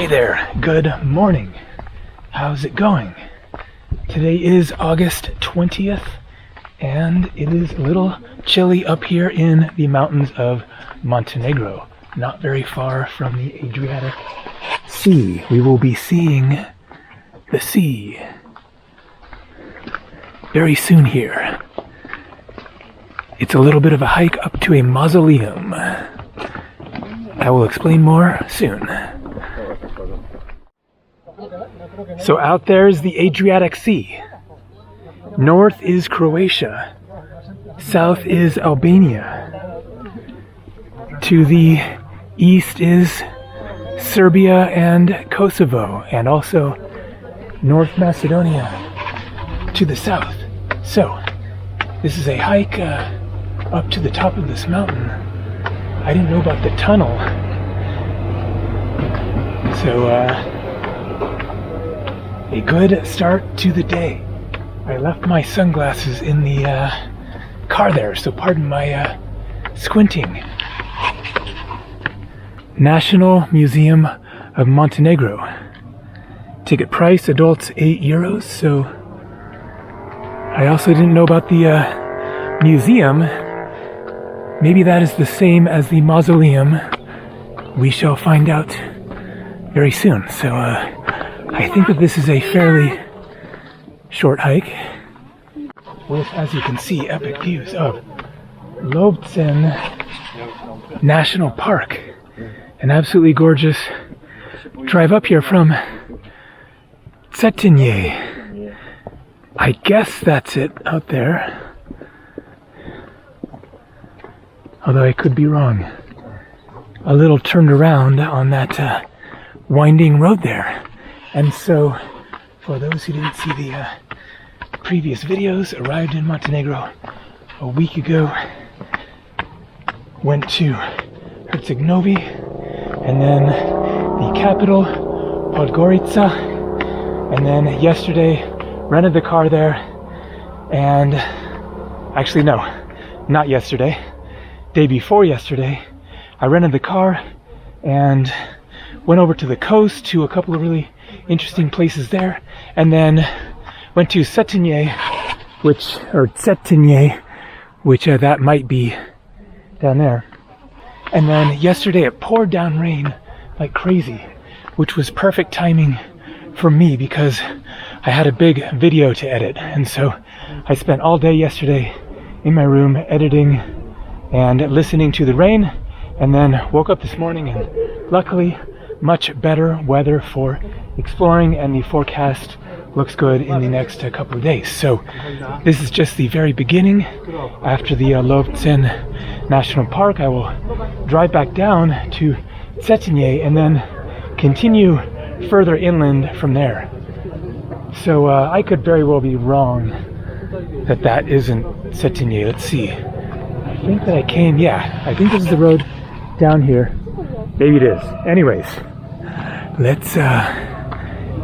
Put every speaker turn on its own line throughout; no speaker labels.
Hey there, good morning. How's it going? Today is August 20th and it is a little chilly up here in the mountains of Montenegro, not very far from the Adriatic Sea. We will be seeing the sea very soon here. It's a little bit of a hike up to a mausoleum. I will explain more soon. So out there is the Adriatic Sea. North is Croatia. South is Albania. To the east is Serbia and Kosovo, and also North Macedonia to the south. So this is a hike up to the top of this mountain. I didn't know about the tunnel. So a good start to the day. I left my sunglasses in the car there, so pardon my squinting. National Museum of Montenegro. Ticket price, adults €8, so I also didn't know about the museum. Maybe that is the same as the mausoleum. We shall find out very soon. So I think that this is a fairly short hike with, as you can see, epic views of Johnsen National Park. An absolutely gorgeous drive up here from Cetinje. I guess that's it out there. Although I could be wrong. A little turned around on that winding road there. And so, for those who didn't see the previous videos, arrived in Montenegro a week ago. Went to Herceg-Novi, and then the capital, Podgorica. And then yesterday, rented the car there. And actually, no, not yesterday. Day before yesterday, I rented the car and went over to the coast to a couple of really interesting places there, and then went to Cetinje, which that might be down there. And then yesterday it poured down rain like crazy, which was perfect timing for me because I had a big video to edit, and so I spent all day yesterday in my room editing and listening to the rain, and then woke up this morning and luckily much better weather for exploring, and the forecast looks good in the next couple of days. So this is just the very beginning. After the Johnsen National Park, I will drive back down to Cetinje and then continue further inland from there. So I could very well be wrong that isn't Cetinje. Let's see. I think that I think this is the road down here. Maybe it is. Anyways, let's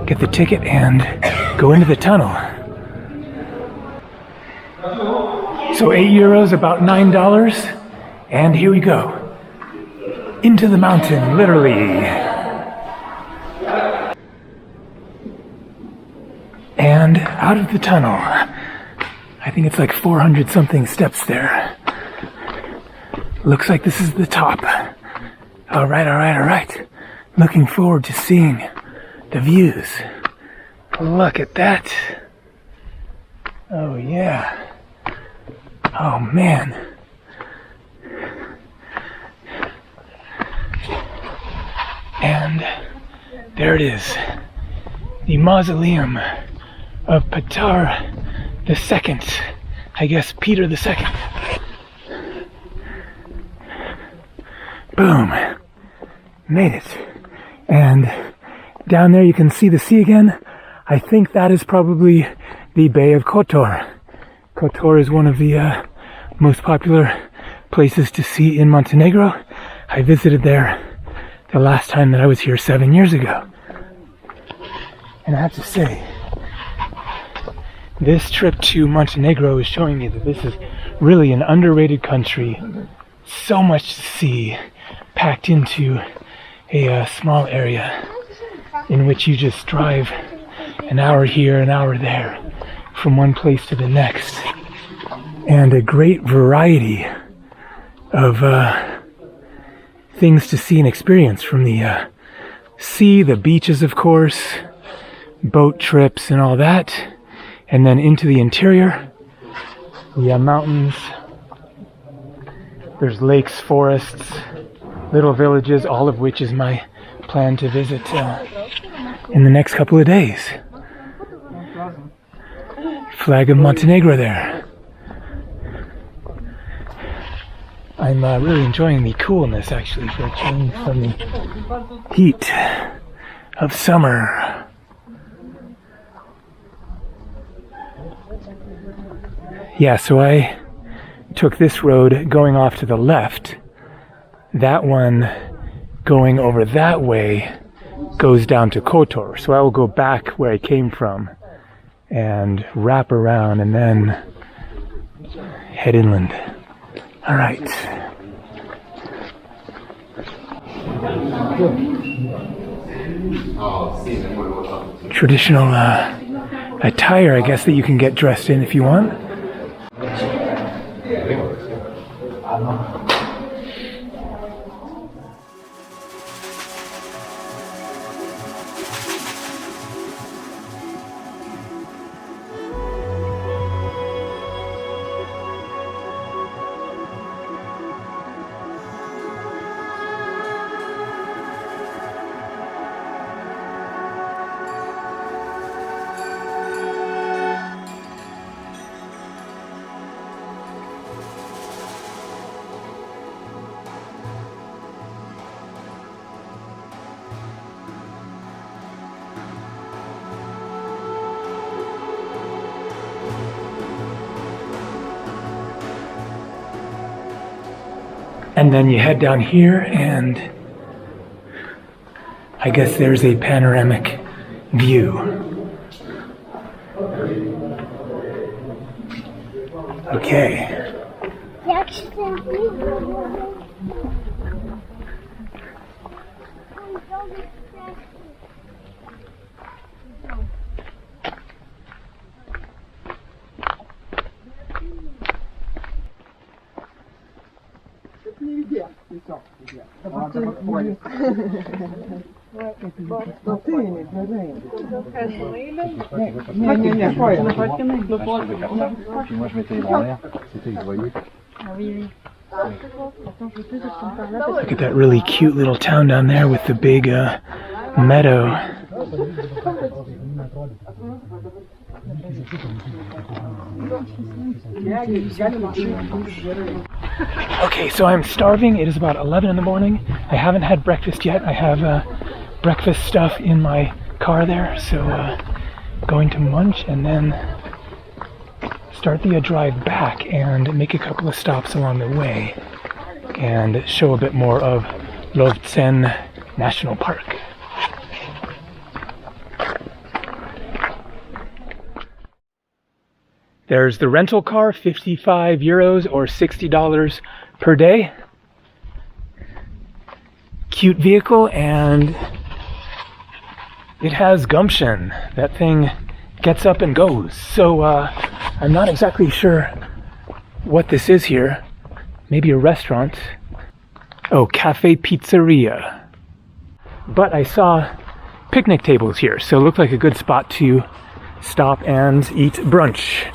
get the ticket and go into the tunnel. So €8, about $9, and here we go. Into the mountain, literally. And out of the tunnel. I think it's like 400 something steps there. Looks like this is the top. All right. Looking forward to seeing the views. Look at that. Oh yeah. Oh man. And there it is. The mausoleum of Petar II. I guess Peter II. Boom. Made it. And down there you can see the sea again. I think that is probably the Bay of Kotor. Kotor is one of the most popular places to see in Montenegro. I visited there the last time that I was here 7 years ago. And I have to say, this trip to Montenegro is showing me that this is really an underrated country. So much to see packed into a small area. in which you just drive an hour here, an hour there, from one place to the next. And a great variety of things to see and experience, from the sea, the beaches of course, boat trips and all that, and then into the interior, the mountains. There's lakes, forests, little villages, all of which is my plan to visit in the next couple of days. Flag of Montenegro there. I'm really enjoying the coolness actually, for a change from the heat of summer. Yeah, so I took this road going off to the left. That one going over that way goes down to Kotor. So I will go back where I came from and wrap around and then head inland. All right. Traditional attire, I guess, that you can get dressed in if you want. And then you head down here, and I guess there's a panoramic view. Okay. Look at that really cute little town down there with the big meadow. Okay, so I'm starving. It is about 11 in the morning. I haven't had breakfast yet. I have breakfast stuff in my car there, so going to munch and then start the drive back and make a couple of stops along the way and show a bit more of Lovtsen National Park. There's the rental car, 55 euros or $60 per day. Cute vehicle, and it has gumption. That thing gets up and goes. So I'm not exactly sure what this is here. Maybe a restaurant. Oh, Cafe Pizzeria. But I saw picnic tables here, so it looked like a good spot to stop and eat brunch.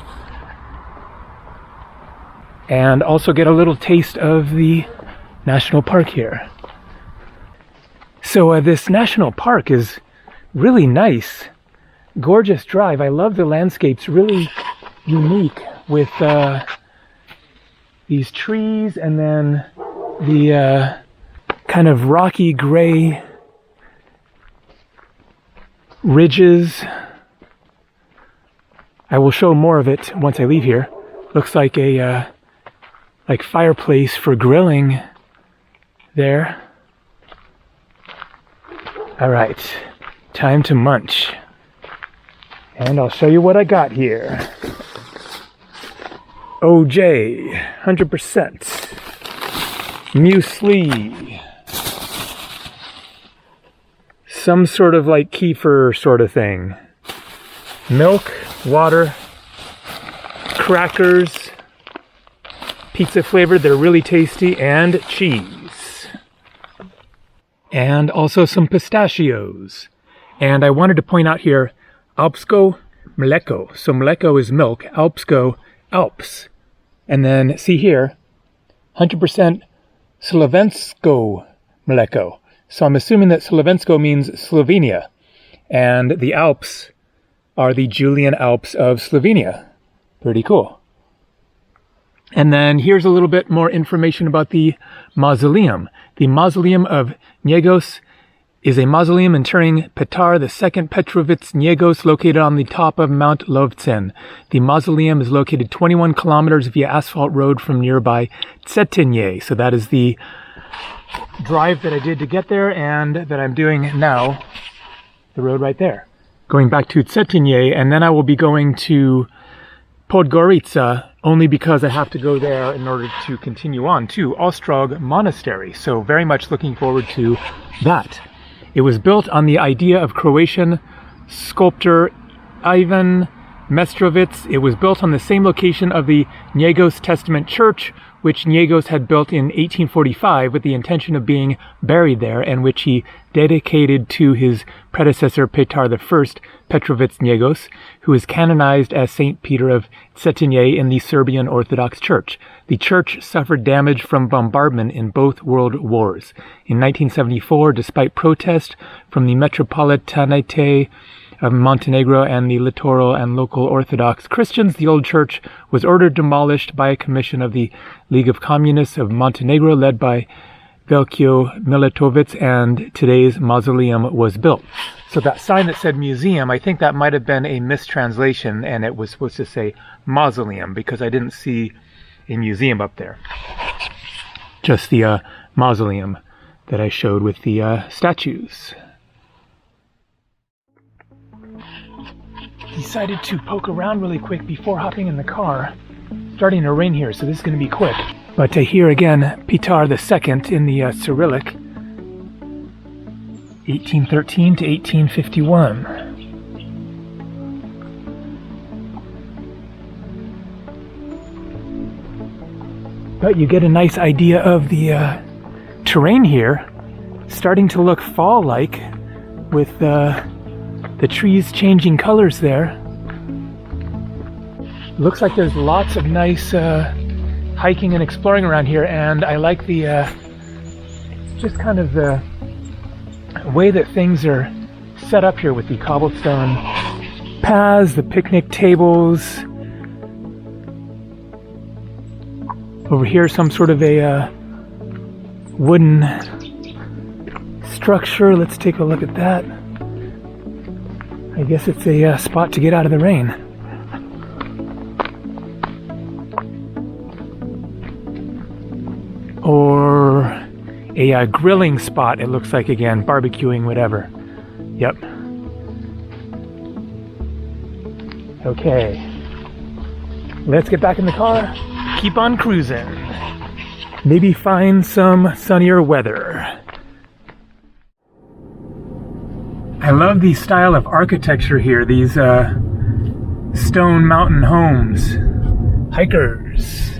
And also get a little taste of the national park here. So this national park is really nice. Gorgeous drive. I love the landscapes, really unique with these trees and then the kind of rocky gray ridges. I will show more of it once I leave here. Looks like a like fireplace for grilling there. All right, time to munch. And I'll show you what I got here. OJ, 100%. Muesli. some sort of like kefir sort of thing. Milk, water, crackers, pizza flavored, they're really tasty, and cheese. And also some pistachios. And I wanted to point out here, Alpsko mleko. So mleko is milk, Alpsko, Alps. And then see here, 100% Slovensko mleko. So I'm assuming that Slovensko means Slovenia. And the Alps are the Julian Alps of Slovenia. Pretty cool. And then here's a little bit more information about the mausoleum. The mausoleum of Njegos is a mausoleum interring Petar II Petrovitz Njegos located on the top of Mount Lovcen. The mausoleum is located 21 kilometers via asphalt road from nearby Cetinje. So that is the drive that I did to get there and that I'm doing now, the road right there. Going back to Cetinje, and then I will be going to Podgorica only because I have to go there in order to continue on to Ostrog Monastery. So very much looking forward to that. It was built on the idea of Croatian sculptor Ivan Mestrovic. It was built on the same location of the Njegos Testament Church, which Njegos had built in 1845 with the intention of being buried there, and which he dedicated to his predecessor Petar I Petrovitz Njegos, who is canonized as Saint Peter of Cetinje in the Serbian Orthodox Church. The church suffered damage from bombardment in both world wars. In 1974, despite protest from the Metropolitanate of Montenegro and the littoral and local Orthodox Christians, the old church was ordered demolished by a commission of the League of Communists of Montenegro led by Veljko Milatovic, and today's mausoleum was built. So that sign that said museum, I think that might have been a mistranslation and it was supposed to say mausoleum because I didn't see a museum up there. Just the mausoleum that I showed with the statues. Decided to poke around really quick before hopping in the car. Starting to rain here, so this is going to be quick. But here again, Petar II in the Cyrillic, 1813 to 1851. But you get a nice idea of the terrain here, starting to look fall-like with the trees changing colors there. Looks like there's lots of nice hiking and exploring around here, and I like the just kind of the way that things are set up here with the cobblestone paths, the picnic tables. Over here, some sort of a wooden structure. Let's take a look at that. I guess it's a spot to get out of the rain. Or a grilling spot, it looks like, again, barbecuing, whatever. Yep. Okay. Let's get back in the car, keep on cruising. Maybe find some sunnier weather. I love the style of architecture here, these stone mountain homes. Hikers.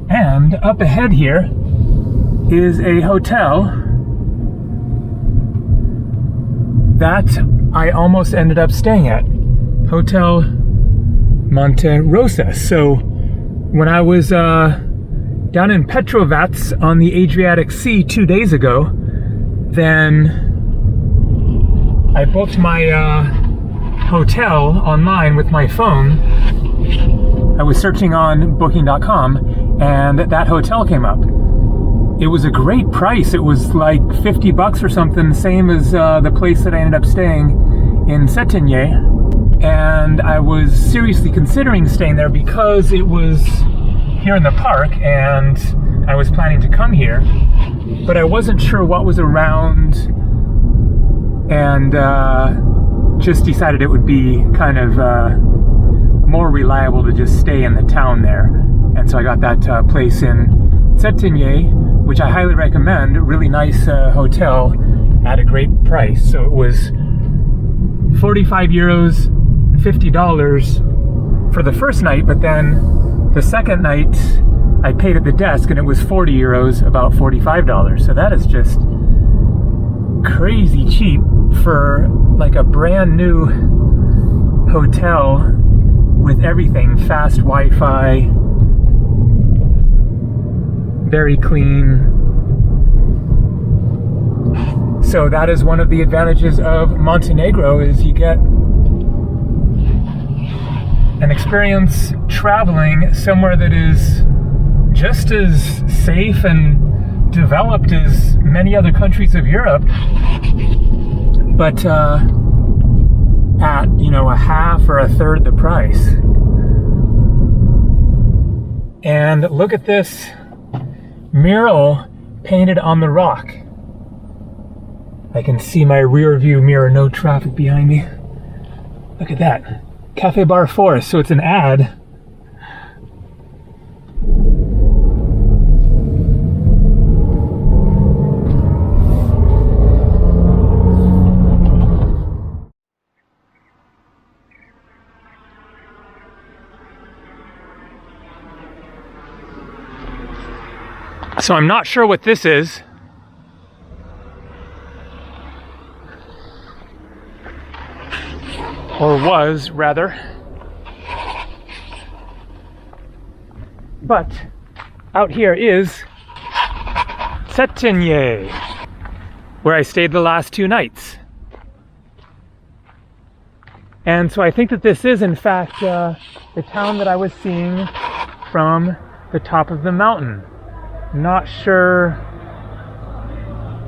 And up ahead here is a hotel that I almost ended up staying at. Hotel Monte-Rosa. So when I was down in Petrovac on the Adriatic Sea 2 days ago, then I booked my hotel online with my phone. I was searching on booking.com and that hotel came up. It was a great price. It was like $50 or something, same as the place that I ended up staying in Cetinje. And I was seriously considering staying there because it was here in the park and I was planning to come here, but I wasn't sure what was around, and just decided it would be kind of more reliable to just stay in the town there. And so I got that place in Cetinje, which I highly recommend. Really nice hotel, at a great price. So it was 45 euros, $50 for the first night, but then the second night I paid at the desk and it was 40 euros, about $45. So that is just crazy cheap for like a brand new hotel with everything, fast Wi-Fi, very clean. So that is one of the advantages of Montenegro, is you get an experience traveling somewhere that is just as safe and developed as many other countries of Europe, but at, you know, a half or a third the price. And look at this mural painted on the rock. I can see my rear view mirror, no traffic behind me. Look at that. Cafe Bar Forest, so it's an ad. So I'm not sure what this is. Or was, rather. But out here is Cetinje, where I stayed the last 2 nights. And so I think that this is, in fact, the town that I was seeing from the top of the mountain. Not sure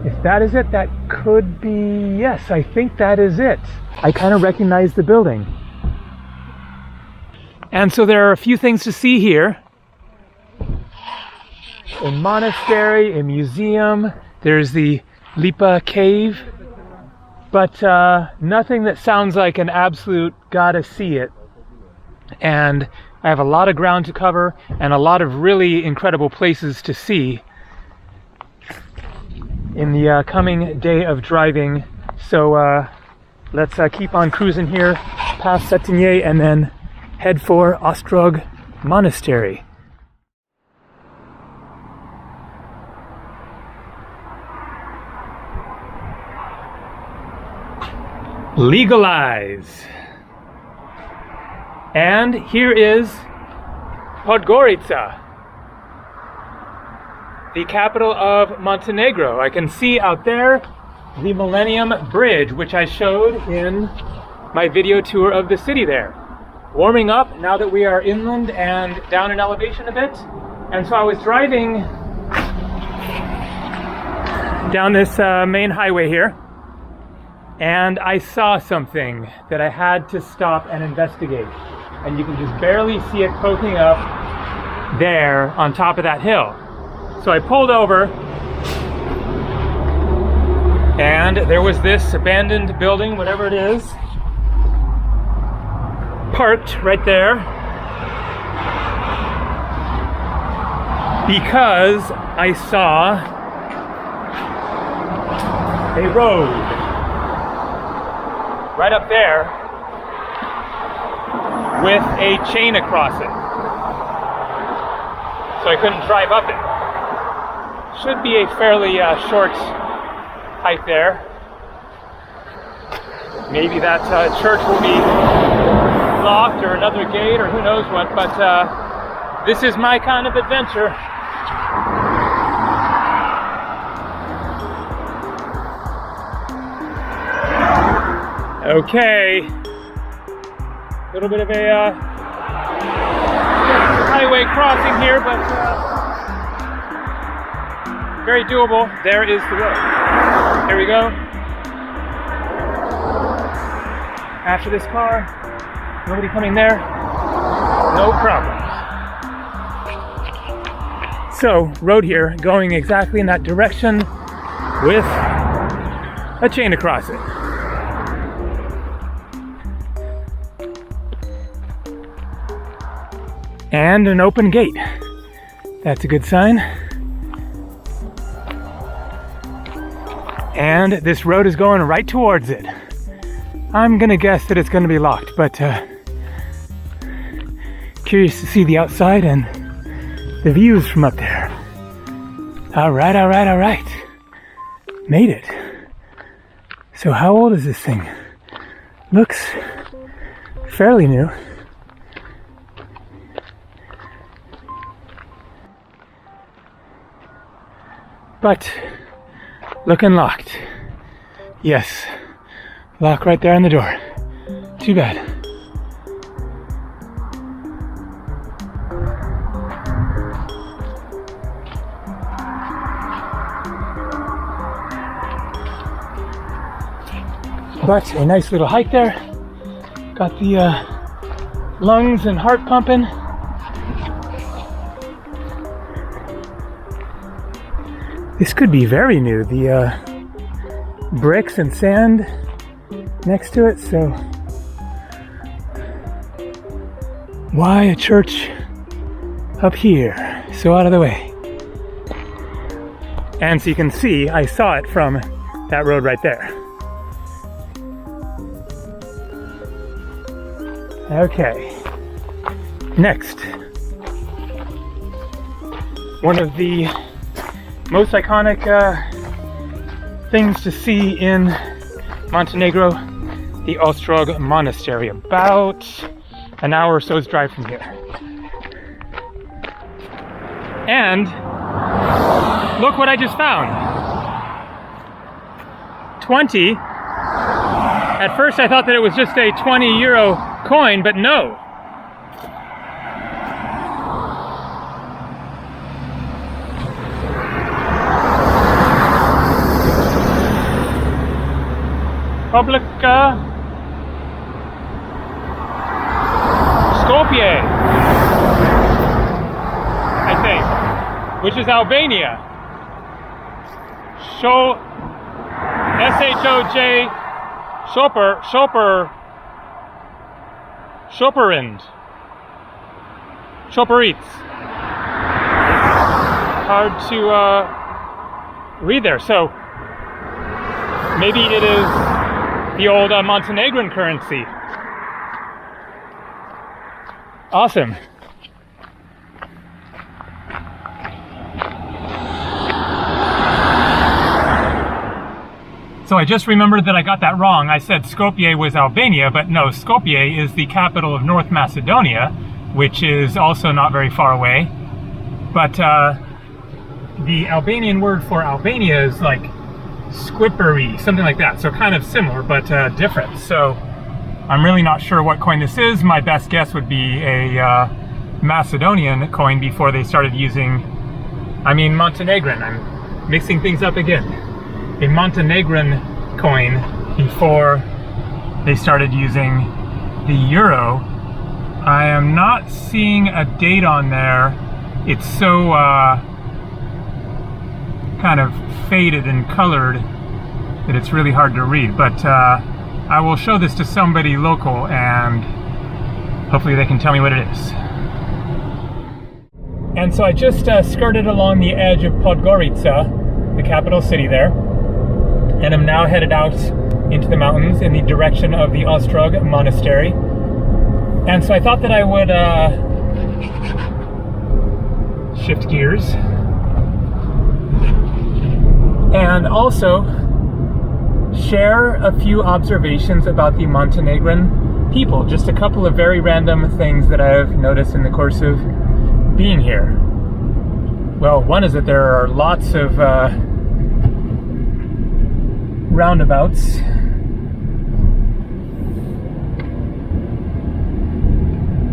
if that is it. That could be, yes, I think that is it. I kind of recognize the building. And so there are a few things to see here. A monastery, a museum, there's the Lipa cave, but nothing that sounds like an absolute gotta see it. And I have a lot of ground to cover and a lot of really incredible places to see in the coming day of driving. So let's keep on cruising here past Cetinje and then head for Ostrog Monastery. Legalize. And here is Podgorica, the capital of Montenegro. I can see out there the Millennium Bridge, which I showed in my video tour of the city there. Warming up now that we are inland and down in elevation a bit. And so I was driving down this main highway here, and I saw something that I had to stop and investigate. And you can just barely see it poking up there on top of that hill. So I pulled over, and there was this abandoned building, whatever it is, parked right there, because I saw a road right up there with a chain across it. So I couldn't drive up it. Should be a fairly short hike there. Maybe that church will be locked or another gate or who knows what, but this is my kind of adventure. Okay. A little bit of a highway crossing here, but very doable. There is the road. Here we go. After this car, nobody coming there, no problem. So, road here, going exactly in that direction with a chain across it. And an open gate. That's a good sign. And this road is going right towards it. I'm gonna guess that it's gonna be locked, but curious to see the outside and the views from up there. All right, all right, all right. Made it. So how old is this thing? Looks fairly new. But looking locked. Yes, lock right there on the door. Too bad. But a nice little hike there. Got the lungs and heart pumping. This could be very new. The bricks and sand next to it, so why a church up here, so out of the way? And so you can see, I saw it from that road right there. Okay, next, one of the most iconic things to see in Montenegro, the Ostrog Monastery, about an hour or so's drive from here. And look what I just found. 20. At first I thought that it was just a 20 euro coin, but no. Republika Skopje, I think, which is Albania. S-H-O-J, Shoperits. Hard to read there, so maybe it is the old Montenegrin currency. Awesome. So I just remembered that I got that wrong. I said Skopje was Albania, but no, Skopje is the capital of North Macedonia, which is also not very far away. But the Albanian word for Albania is like Squippery, something like that. So kind of similar, but different. So I'm really not sure what coin this is. My best guess would be a Macedonian coin before they started using, Montenegrin. I'm mixing things up again. A Montenegrin coin before they started using the euro. I am not seeing a date on there. It's so kind of faded and colored that it's really hard to read, but I will show this to somebody local and hopefully they can tell me what it is. And so I just skirted along the edge of Podgorica, the capital city there, and I'm now headed out into the mountains in the direction of the Ostrog Monastery. And so I thought that I would shift gears and also share a few observations about the Montenegrin people. Just a couple of very random things that I've noticed in the course of being here. Well, one is that there are lots of roundabouts.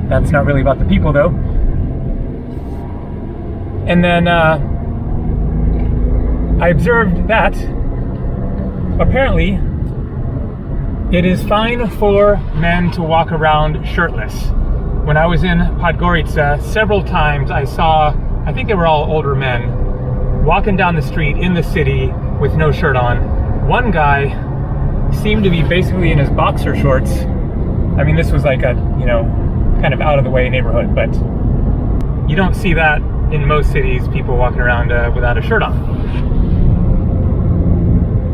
That's not really about the people though. And then I observed that apparently it is fine for men to walk around shirtless. When I was in Podgorica, several times I saw, I think they were all older men, walking down the street in the city with no shirt on. One guy seemed to be basically in his boxer shorts. This was like a, kind of out of the way neighborhood, but you don't see that in most cities, people walking around without a shirt on.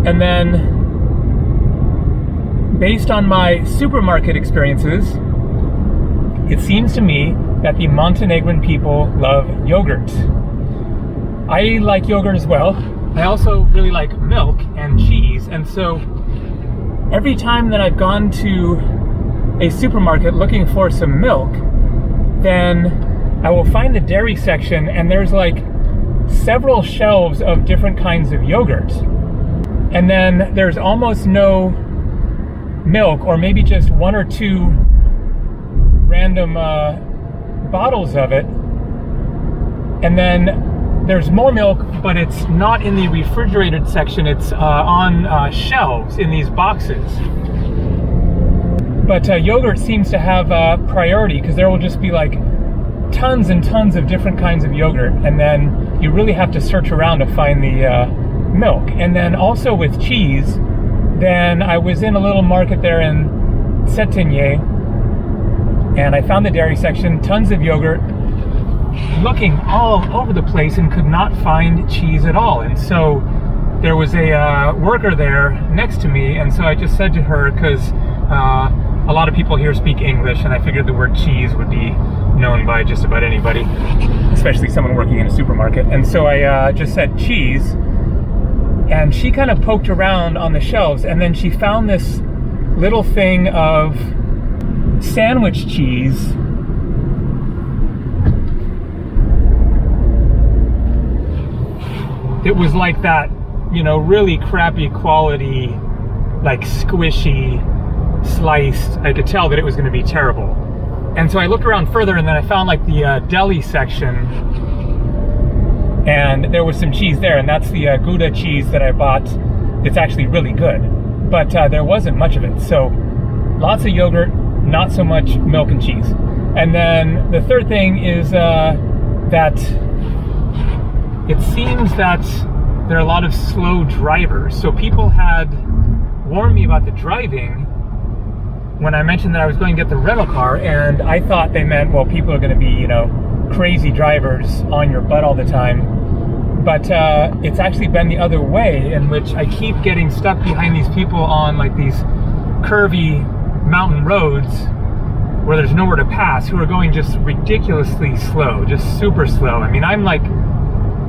And then, based on my supermarket experiences, it seems to me that the Montenegrin people love yogurt. I like yogurt as well. I also really like milk and cheese, and so every time that I've gone to a supermarket looking for some milk, then I will find the dairy section, and there's like several shelves of different kinds of yogurt. And then there's almost no milk, or maybe just one or two random bottles of it. And then there's more milk, but it's not in the refrigerated section. It's on shelves in these boxes. But yogurt seems to have priority, because there will just be like tons and tons of different kinds of yogurt, and then you really have to search around to find the milk. And then also with cheese, then I was in a little market there in Cetinje, and I found the dairy section, tons of yogurt, looking all over the place, and could not find cheese at all. And so there was a worker there next to me, and so I just said to her, because a lot of people here speak English, and I figured the word cheese would be known by just about anybody, especially someone working in a supermarket. And so I just said cheese, and she kind of poked around on the shelves, and then she found this little thing of sandwich cheese. It was like that, you know, really crappy quality, like squishy, sliced. I could tell that it was going to be terrible. And so I looked around further, and then I found like the deli section, and there was some cheese there, and that's the Gouda cheese that I bought. It's actually really good, but there wasn't much of it. So lots of yogurt, not so much milk and cheese. And then the third thing is that it seems that there are a lot of slow drivers. So people had warned me about the driving when I mentioned that I was going to get the rental car, and I thought they meant, well, people are going to be, you know, crazy drivers on your butt all the time. But it's actually been the other way, in which I keep getting stuck behind these people on like these curvy mountain roads where there's nowhere to pass, who are going just ridiculously slow, just super slow. I mean, I'm like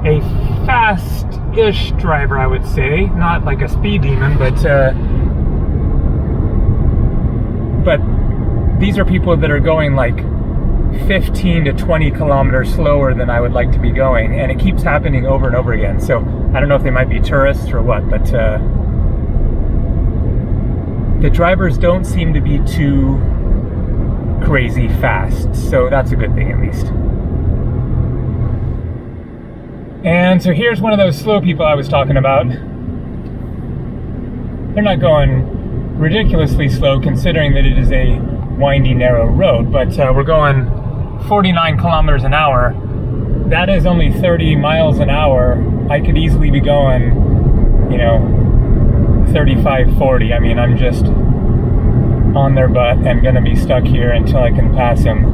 a fast-ish driver, I would say, not like a speed demon, but these are people that are going like 15 to 20 kilometers slower than I would like to be going, and it keeps happening over and over again. So I don't know if they might be tourists or what, but the drivers don't seem to be too crazy fast, so that's a good thing at least. And so here's one of those slow people I was talking about. They're not going ridiculously slow, considering that it is a windy, narrow road, but we're going 49 kilometers an hour. That is only 30 miles an hour. I could easily be going, you know, 35, 40. I mean, I'm just on their butt and gonna be stuck here until I can pass them.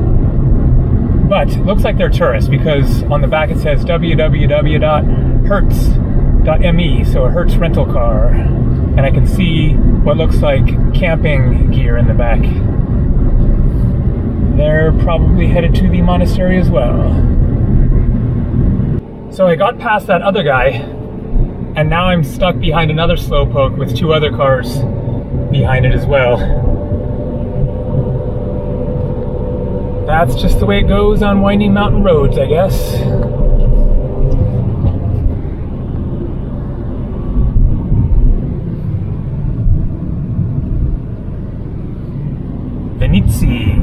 But it looks like they're tourists, because on the back it says www.hertz.me, so a Hertz rental car. And I can see what looks like camping gear in the back. They're probably headed to the monastery as well. So I got past that other guy, and now I'm stuck behind another slowpoke with two other cars behind it as well. That's just the way it goes on winding mountain roads, I guess. Venitsi.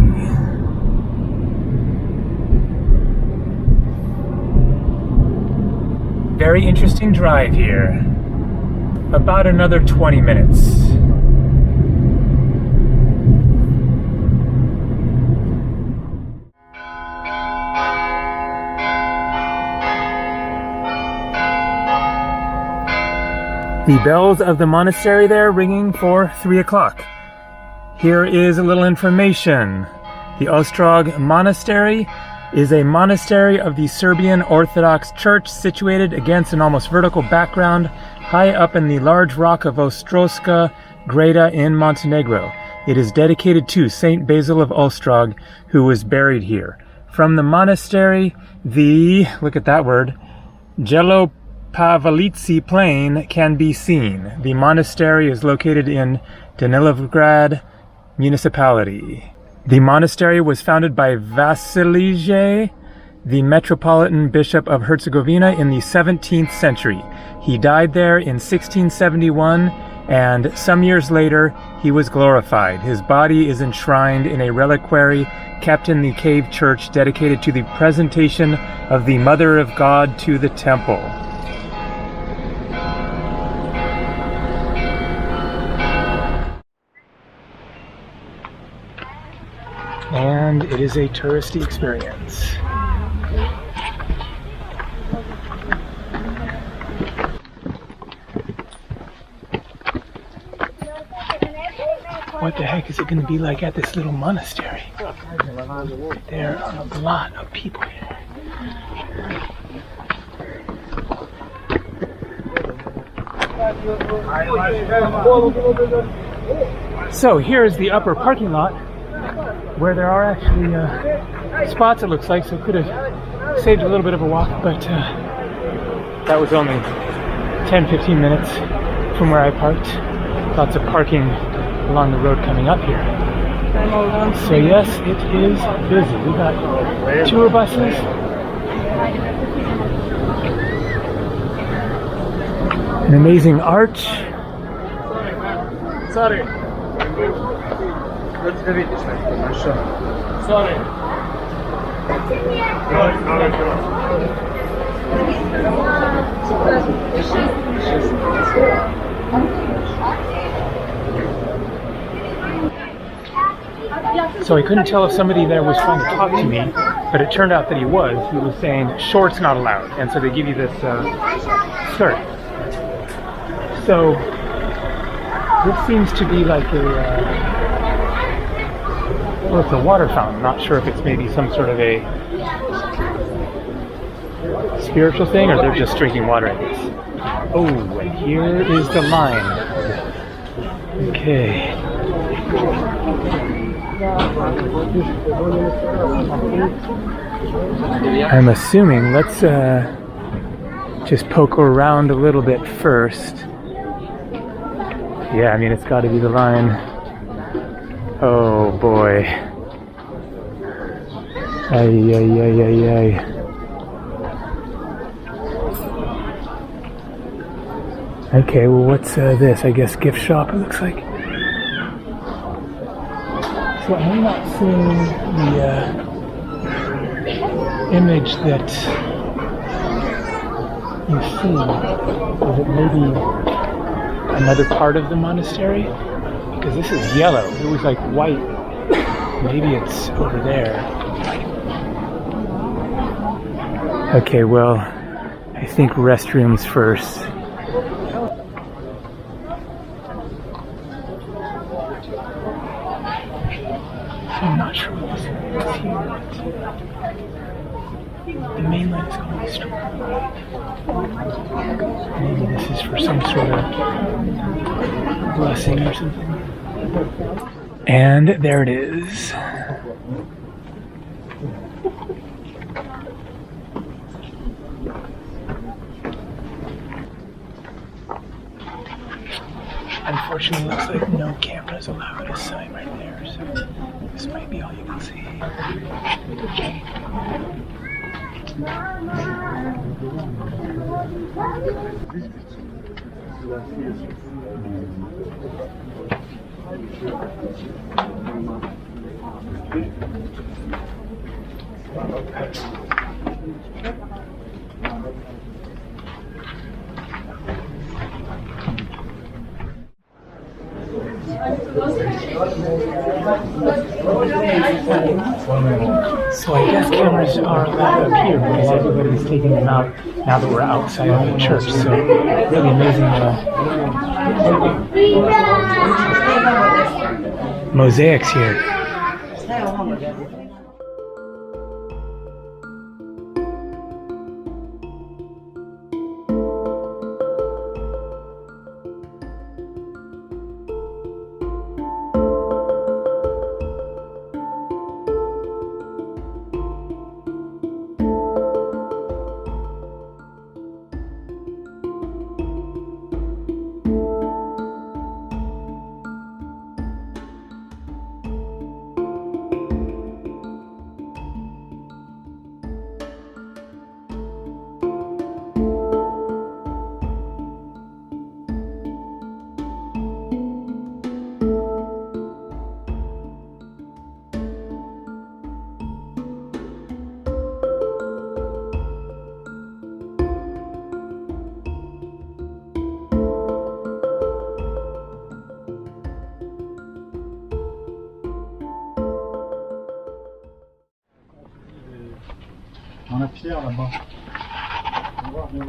Very interesting drive here. About another 20 minutes. The bells of the monastery there ringing for 3 o'clock. Here is a little information. The Ostrog Monastery is a monastery of the Serbian Orthodox Church situated against an almost vertical background high up in the large rock of Ostroska Greda in Montenegro. It is dedicated to Saint Basil of Ostrog, who was buried here. From the monastery, the, look at that word, Jelopavlitsi plain can be seen. The monastery is located in Danilovgrad municipality. The monastery was founded by Vasilije, the Metropolitan Bishop of Herzegovina, in the 17th century. He died there in 1671, and some years later he was glorified. His body is enshrined in a reliquary kept in the cave church dedicated to the presentation of the Mother of God to the temple. And it is a touristy experience. What the heck is it going to be like at this little monastery? There are a lot of people here. So here is the upper parking lot, where there are actually spots, it looks like, so could have saved a little bit of a walk, but that was only 10-15 minutes from where I parked. Lots of parking along the road coming up here. So yes, it is busy. We got tour buses, an amazing arch. Sorry. So I couldn't tell if somebody there was trying to talk to me, but it turned out that he was. He was saying shorts not allowed, and so they give you this skirt. So this seems to be like a well, it's a water fountain. Not sure if it's maybe some sort of a spiritual thing, or they're just drinking water, I guess. Oh, and here is the line. Okay. I'm assuming, let's just poke around a little bit first. Yeah, I mean, it's got to be the line. Oh boy. Ay, ay, ay, ay, ay. Okay, well, what's this? I guess gift shop, it looks like. So I'm not seeing the image that you see. Is it maybe another part of the monastery? Because this is yellow. It was like white. Maybe it's over there. Okay, well, I think restrooms first. I'm not sure what this is here, but the main line is going straight. Maybe this is for some sort of blessing or something. And there it is. Unfortunately, it looks like no cameras allowed. A sign right there, so this might be all you can see. So I guess cameras are allowed up here because everybody's taking them out now that we're outside of the church. So really amazing mosaics here.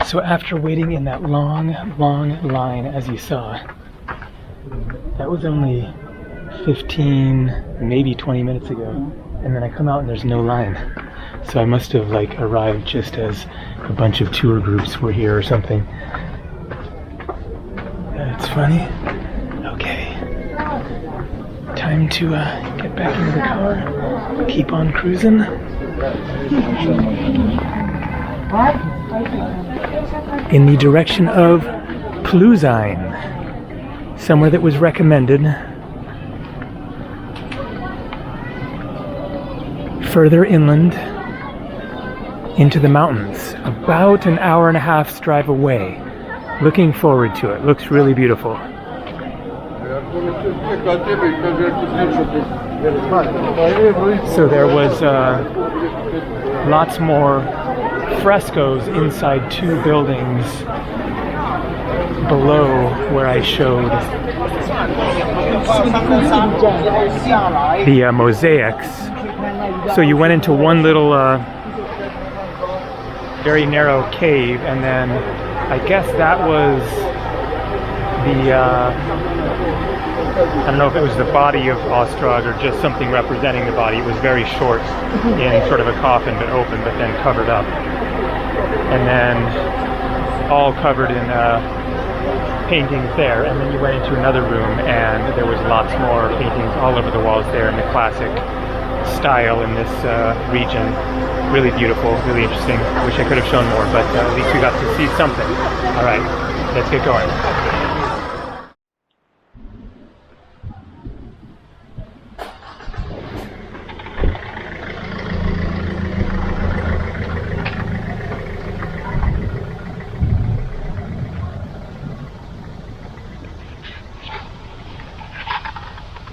So after waiting in that long line, as you saw, that was only 15, maybe 20 minutes ago. And then I come out and there's no line. So I must have like arrived just as a bunch of tour groups were here or something. That's funny. Okay. Time to get back into the car, keep on cruising. In the direction of Pluzine, somewhere that was recommended. Further inland into the mountains, about an hour and a half's drive away. Looking forward to it. Looks really beautiful. So there was lots more frescoes inside two buildings below where I showed the mosaics. So you went into one little very narrow cave, and then I guess that was the I don't know if it was the body of Ostrog or just something representing the body. It was very short in sort of a coffin, but open, but then covered up. And then all covered in paintings there. And then you went into another room and there was lots more paintings all over the walls there in the classic style in this region. Really beautiful, really interesting. Wish I could have shown more, but at least we got to see something. All right, let's get going.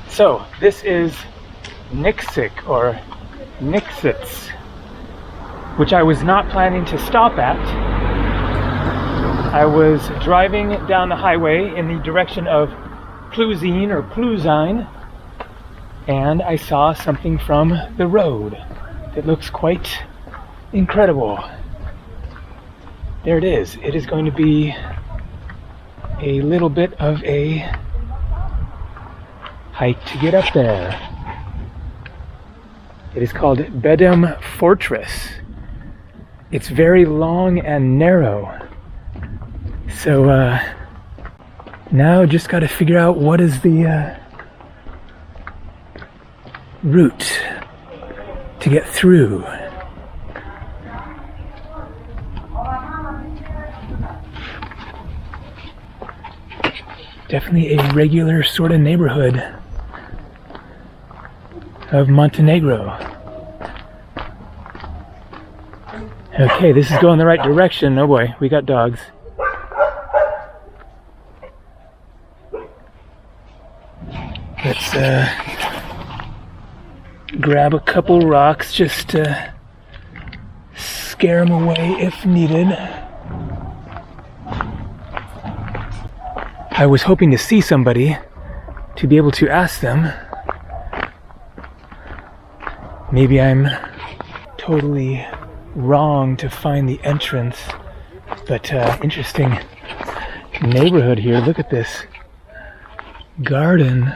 So, this is Niksik, or Niksits, which I was not planning to stop at. I was driving down the highway in the direction of Pluzine, or Pluzine, and I saw something from the road that looks quite incredible. There it is. It is going to be a little bit of a hike to get up there. It is called Bedem Fortress. It's very long and narrow. So now just got to figure out what is the route to get through. Definitely a regular sort of neighborhood of Montenegro. Okay, this is going the right direction. Oh boy, we got dogs. Let's grab a couple rocks just to scare them away if needed. I was hoping to see somebody to be able to ask them. Maybe I'm totally wrong to find the entrance, but interesting neighborhood here. Look at this garden.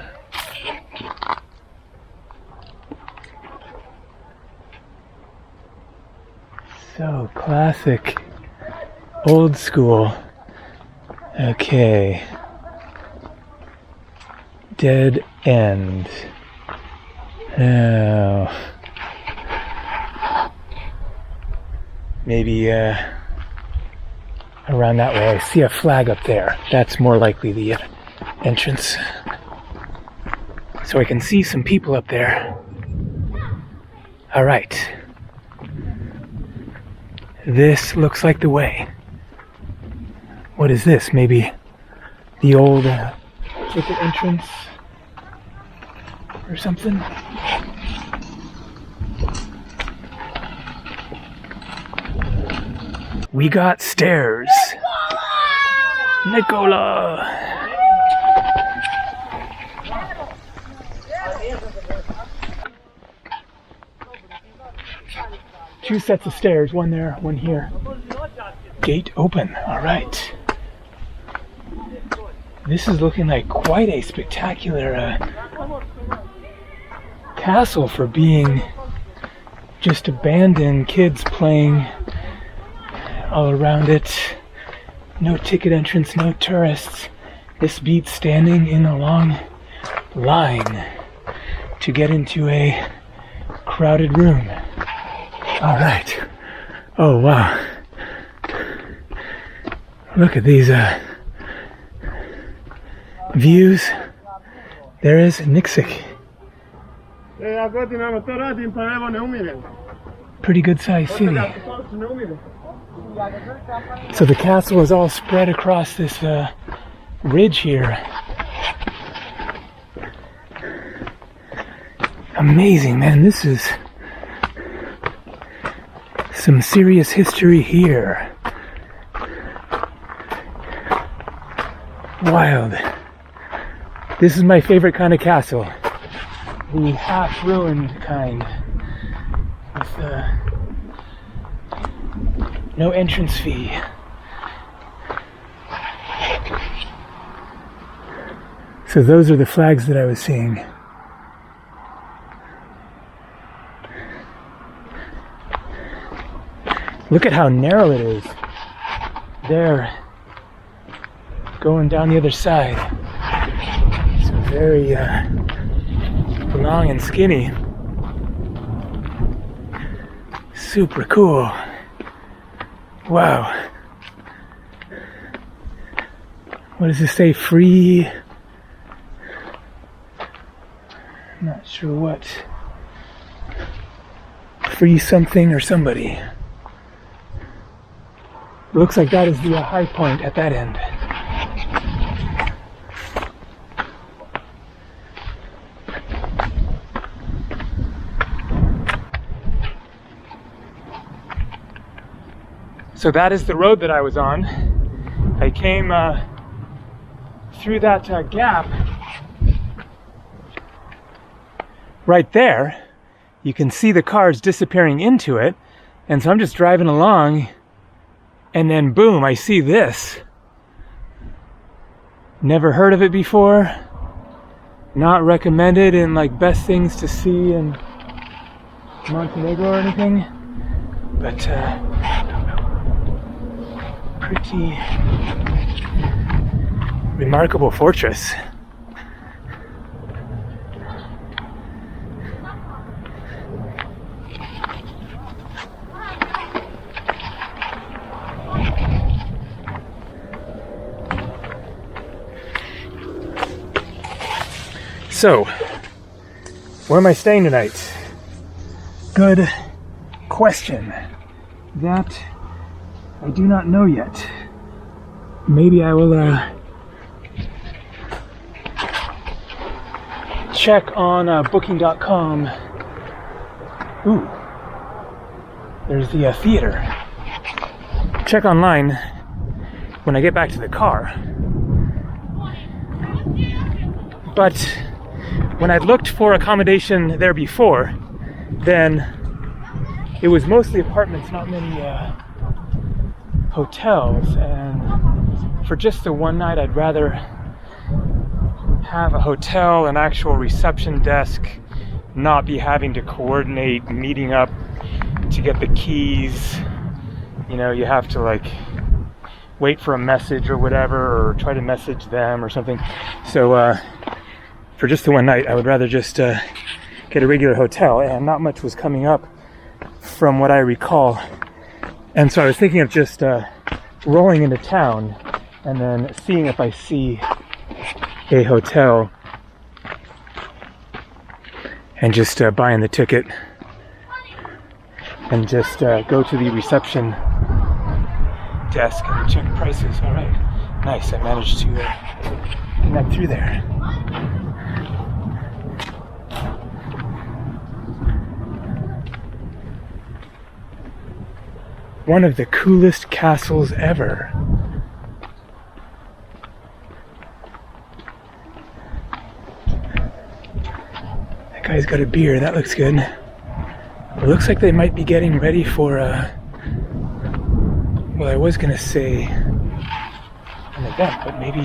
So classic, old school. Okay. Dead end. Oh. Maybe around that way. I see a flag up there. That's more likely the entrance. So I can see some people up there. All right. This looks like the way. What is this? Maybe the old ticket entrance or something? We got stairs. Nicola! 2 sets of stairs, one there, one here. Gate open, all right. This is looking like quite a spectacular castle for being just abandoned, kids playing all around it. No ticket entrance, no tourists. This beats standing in a long line to get into a crowded room. All right. Oh, wow. Look at these views. There is Nixik. Pretty good sized city. So the castle is all spread across this ridge here. Amazing, man. This is some serious history here. Wild. This is my favorite kind of castle. The half-ruined kind. With no entrance fee. So those are the flags that I was seeing. Look at how narrow it is. There. Going down the other side. It's very long and skinny. Super cool. Wow. What does this say? Free? I'm not sure what. Free something or somebody. It looks like that is the high point at that end. So that is the road that I was on. I came through that gap right there. You can see the cars disappearing into it. And so I'm just driving along and then boom, I see this. Never heard of it before. Not recommended in like best things to see in Montenegro or anything. But pretty remarkable fortress. So, where am I staying tonight? Good question. That I do not know yet. Maybe I will check on booking.com. Ooh, there's the theater. Check online when I get back to the car. But when I looked for accommodation there before, then it was mostly apartments, not many hotels, and for just the one night I'd rather have a hotel, an actual reception desk, not be having to coordinate meeting up to get the keys. You know, you have to like wait for a message or whatever, or try to message them or something. So for just the one night I would rather just get a regular hotel, and not much was coming up from what I recall. And so I was thinking of just rolling into town and then seeing if I see a hotel and just buying the ticket and just go to the reception desk and check prices. All right, nice. I managed to connect through there. One of the coolest castles ever. That guy's got a beer, that looks good. It looks like they might be getting ready for, well, I was gonna say an event, but maybe,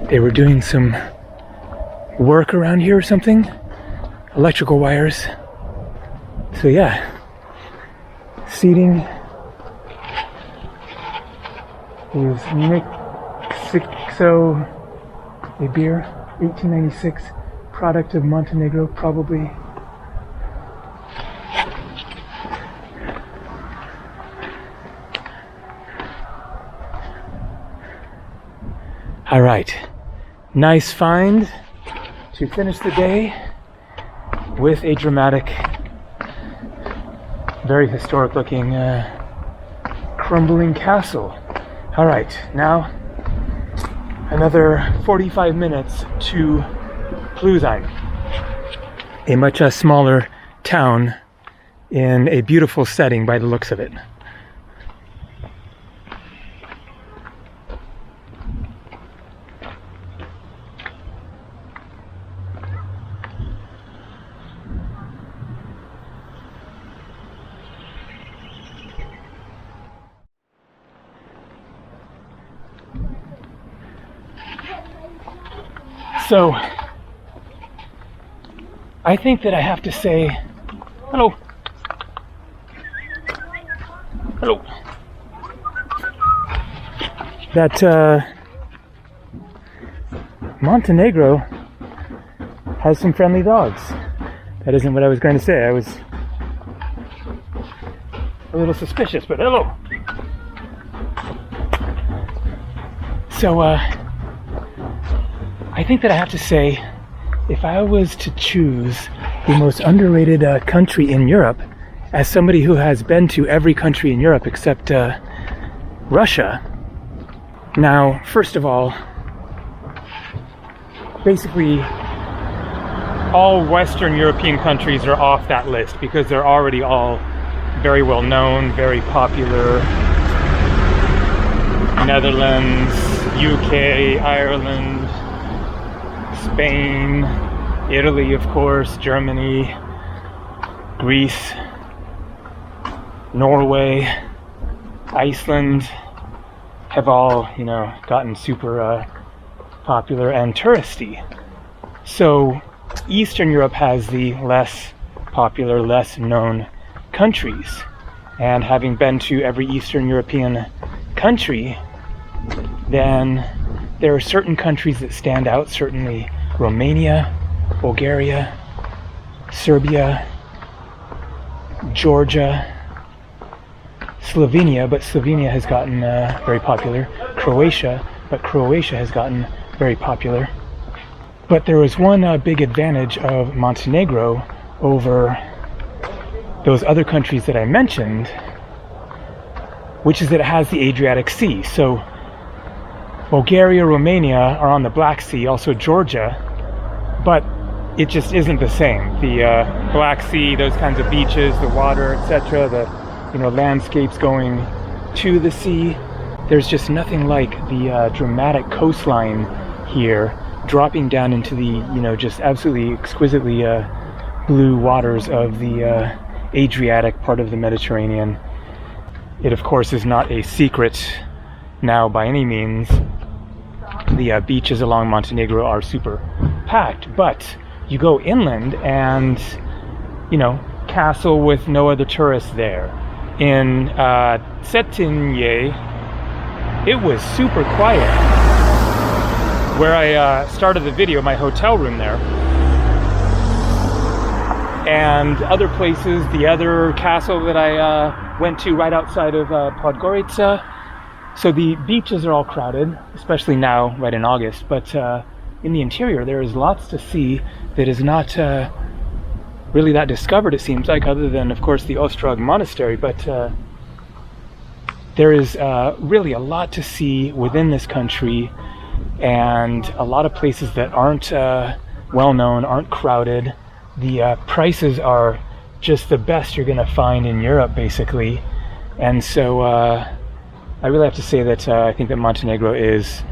they were doing some work around here or something. Electrical wires. So yeah, seating is Mexixo, a beer, 1896, product of Montenegro, probably. All right, nice find to finish the day with a dramatic, very historic looking crumbling castle. All right, now another 45 minutes to Pluzheim, a much smaller town in a beautiful setting by the looks of it. So, I think that I have to say, hello, that Montenegro has some friendly dogs. That isn't what I was going to say. I was a little suspicious, but hello. So, I think that I have to say, if I was to choose the most underrated country in Europe, as somebody who has been to every country in Europe except Russia. Now, first of all, basically all Western European countries are off that list because they're already all very well known, very popular. Netherlands, UK, Ireland, Spain, Italy, of course, Germany, Greece, Norway, Iceland have all, gotten super popular and touristy. So Eastern Europe has the less popular, less known countries. And having been to every Eastern European country, then there are certain countries that stand out, certainly Romania, Bulgaria, Serbia, Georgia, Slovenia, but Slovenia has gotten very popular, Croatia, but Croatia has gotten very popular. But there was one big advantage of Montenegro over those other countries that I mentioned, which is that it has the Adriatic Sea. So Bulgaria, Romania are on the Black Sea, also Georgia, but it just isn't the same. The Black Sea, those kinds of beaches, the water, etc., the landscapes going to the sea, there's just nothing like the dramatic coastline here, dropping down into the just absolutely exquisitely blue waters of the Adriatic part of the Mediterranean. It of course is not a secret now by any means. The beaches along Montenegro are super packed, but you go inland and castle with no other tourists there. In Cetinje, it was super quiet. Where I started the video, my hotel room there, and other places, the other castle that I went to right outside of Podgorica. So the beaches are all crowded, especially now, right in August, but in the interior there is lots to see that is not really that discovered, it seems like, other than, of course, the Ostrog Monastery, but there is really a lot to see within this country, and a lot of places that aren't well known, aren't crowded. The prices are just the best you're going to find in Europe, basically, and so I really have to say that I think that Montenegro is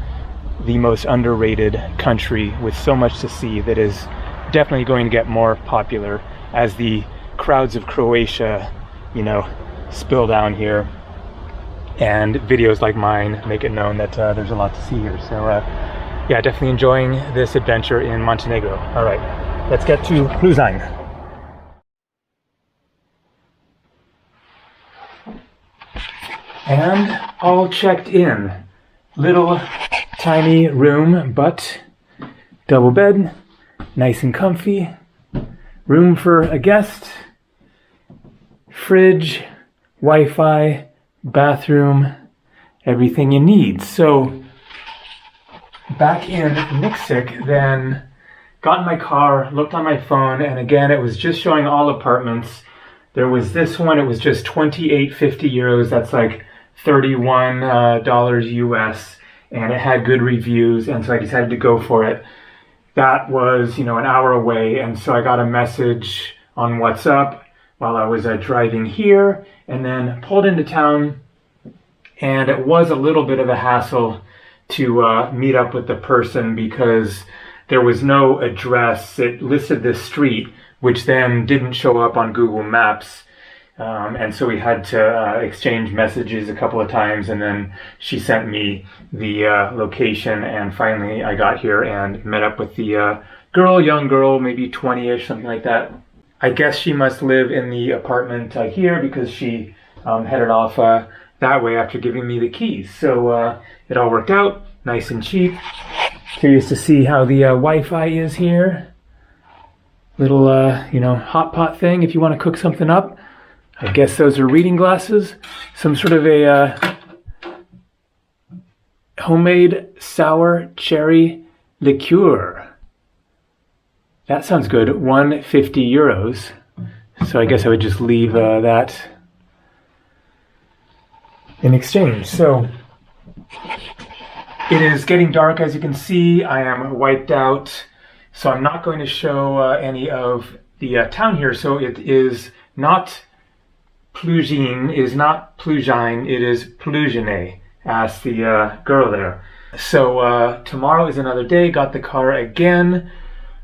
the most underrated country with so much to see that is definitely going to get more popular as the crowds of Croatia, you know, spill down here, and videos like mine make it known that there's a lot to see here. So yeah, definitely enjoying this adventure in Montenegro. All right, let's get to Pluzine. And all checked in. Little tiny room, but double bed, nice and comfy. Room for a guest, fridge, Wi-Fi, bathroom, everything you need. So back in Nikšić, then got in my car, looked on my phone, and again it was just showing all apartments. There was this one, it was just 28.50 euros, that's like $31 US, and it had good reviews, and so I decided to go for it. That was, you know, an hour away, and so I got a message on WhatsApp while I was driving here, and then pulled into town, and it was a little bit of a hassle to meet up with the person because there was no address. It listed this street, which then didn't show up on Google Maps. And so we had to exchange messages a couple of times, and then she sent me the location, and finally I got here and met up with the girl, young girl, maybe 20-ish, something like that. I guess she must live in the apartment here because she headed off that way after giving me the keys. So it all worked out, nice and cheap. Curious to see how the Wi-Fi is here. Little, you know, hot pot thing if you want to cook something up. I guess those are reading glasses. Some sort of a homemade sour cherry liqueur. That sounds good. 150 euros. So I guess I would just leave that in exchange. So it is getting dark, as you can see. I am wiped out. So I'm not going to show any of the town here. So it is not Pluzine, it is Pluzine, asked the girl there. So tomorrow is another day, got the car again.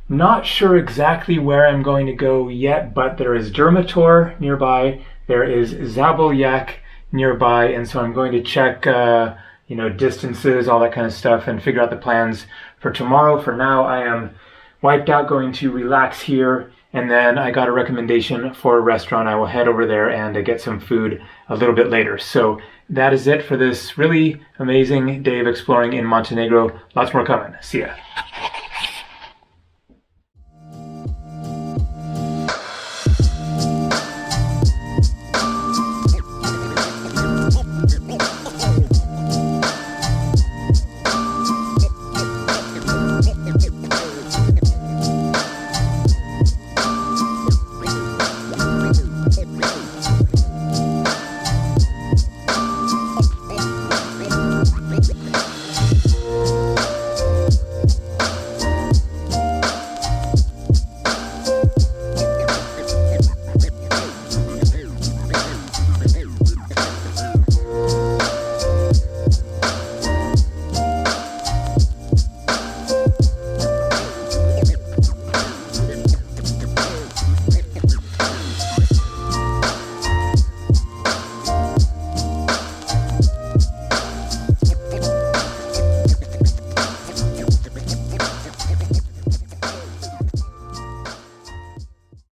Not sure exactly where I'm going to go yet, but there is Dermator nearby, there is Zabolyak nearby, and so I'm going to check you know, distances, all that kind of stuff, and figure out the plans for tomorrow. For now, I am wiped out, going to relax here. And then I got a recommendation for a restaurant. I will head over there and get some food a little bit later. So that is it for this really amazing day of exploring in Montenegro. Lots more coming. See ya.